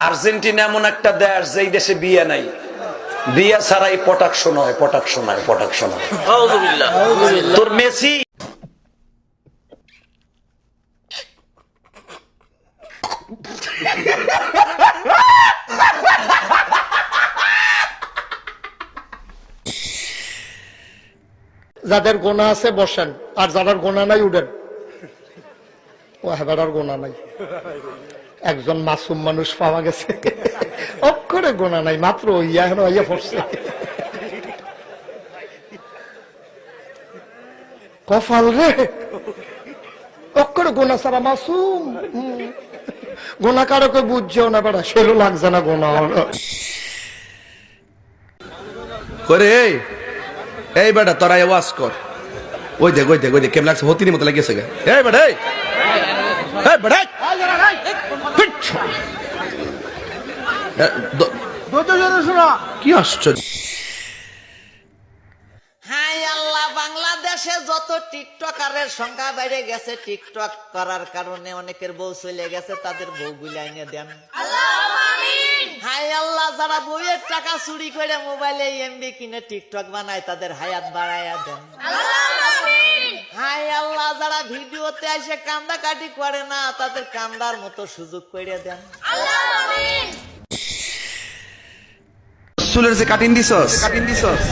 Argentina এমন একটা দেশ যেই দেশে বিয়ে নাই, বিয়ে ছাড়াই পটাকশন হয়, পটাকশন হয়, পটাকশন হয়। তোর মেসি যাদের গোনা আছে বসেন, আর যাদের গোনা নাই উঠেন। ও হেবার গোনা নাই। একজন মাসুম মানুষ পাওয়া গেছে, অক্ষরে গোনা নাই, মাত্র ইয়া হেন ইয়া পড়ছে। কপাল রে, অক্ষরে গোনা ছাড়া মাসুম। গোনা কারকে বুঝছেও না বেড়া, সেরও লাগছে না গোনা। করে এই বেটা তোরা ওয়াজ কর। ওই দেখ ওই দেখ ওই দেখ কেমন লাগছে, হতির মতো লাগিয়েছে গে। এই বেটা এই বেটা কি আশ্চর্য। হাই আল্লাহ, বাংলাদেশে যত টিকটকারের সংখ্যা বাইরে গেছে, টিকটক করার কারণে অনেকের বউ চলে গেছে, তাদের বউ গুলাইনে দেন। হাই আল্লাহ, যারা বউয়ের টাকা চুরি করে মোবাইলে এমবি কিনে টিকটক বানায়, তাদের হায়াত বাড়াইয়া দেন। হাই আল্লাহ, যারা ভিডিওতে এসে কান্দা কাটি করে না, তাদের কান্দার মতো সুযোগ করে দেন। চুলের যে কাটিং দিছস,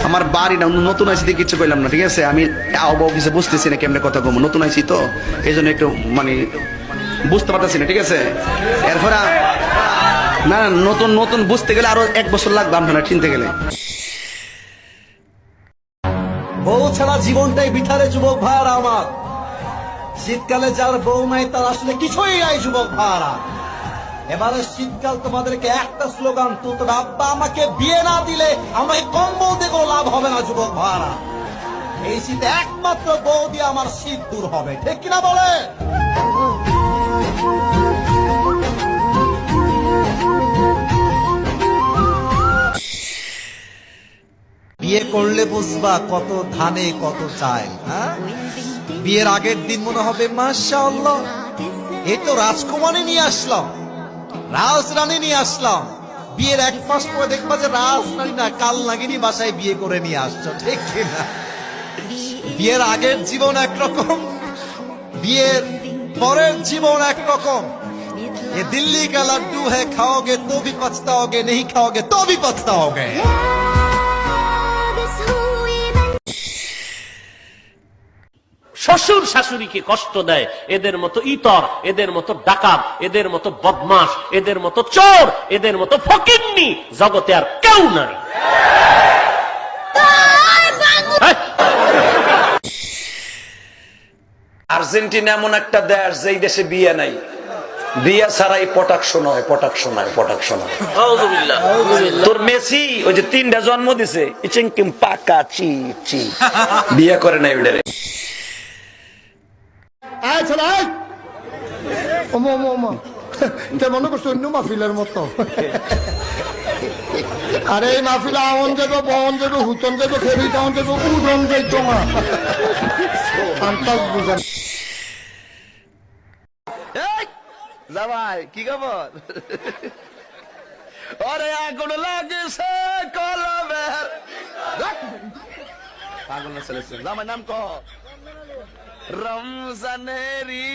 আমার বাড়িটা নতুন আইসি দিয়ে কিছু কইলাম না, ঠিক আছে? আমি আবহাওয়া কিছু বুঝতেছি না কেমনে কথা কম, নতুন আইসি তো এই জন্য একটু মানে বুঝতে পারতেছি না, ঠিক আছে? এরপরে না না নতুন নতুন বুঝতে গেলে আরো 1 বছর লাগবে আপনারা চিনতে গেলে। বউ ছাড়া জীবনটাই বিঠারে যুবক ভাইরা আমার। শীতকালে যার বউ নাই তার আসলে কিছুই নাই যুবক ভাইরা। এবারে শীতকাল তোমাদেরকে একটা স্লোগান তুলতে হবে, আব্বা আমাকে বিয়ে না দিলে আমাকে কম্বল দিয়ে কোনো লাভ হবে না যুবক ভাইরা। এই শীতে একমাত্র বউ দিয়ে আমার শীত দূর হবে, ঠিক কিনা বলে? বিয়ে করলে বুঝবা কত ধানে কত চাল। হ্যাঁ, বিয়ের আগের দিন মনে হবে মাশাআল্লাহ, এই তো রাজকুমারী নিয়ে আসলাম, রাজরানী নিয়ে আসলাম। বিয়ের 1 মাস পরে দেখবা যে রাজরানী না, কাল নাগিনী বাসায় বিয়ে করে নিয়ে আসছো, ঠিক কিনা? বিয়ের আগের জীবন একরকম, বিয়ের পরের জীবন একরকম। ये दिल्ली का लड्डू है, खाओगे तो भी पछताओगे, नहीं खाओगे तो भी पछताओगे। শ্বশুর শাশুড়িকে কষ্ট দেয়, এদের মতো ইতর, এদের মতো ডাকাত, এদের মতো বদমাশ, এদের মতো চোর, এদের মতো ফকিন্নি জগতে আর কেউ নাই। আর্জেন্টিনা এমন একটা দেশ যেই দেশে বিয়ে নাই, বিয়ে ছাড়াই পটাকশন হয়, পটাকশন হয়, পটাকশন হয়। তোর মেসি ওই যে 3টা জন্ম দিছে, ইচিংকিম পাকা চি চি, বিয়ে করে নাই ওইটারে। মনে করছো অন্য মাহফিলের মতো। আরে এই মাহফিলে আমন যাবো, বহন যাবো, হুতন যাবো, খেবি টাউন যাবো, উদন যাইতো না। বুঝেন জামাই কি খবর? আরে আগুন লাগছে কলমের, পাগল না চলেছে। জামাই নাম কহ, রমজানেরই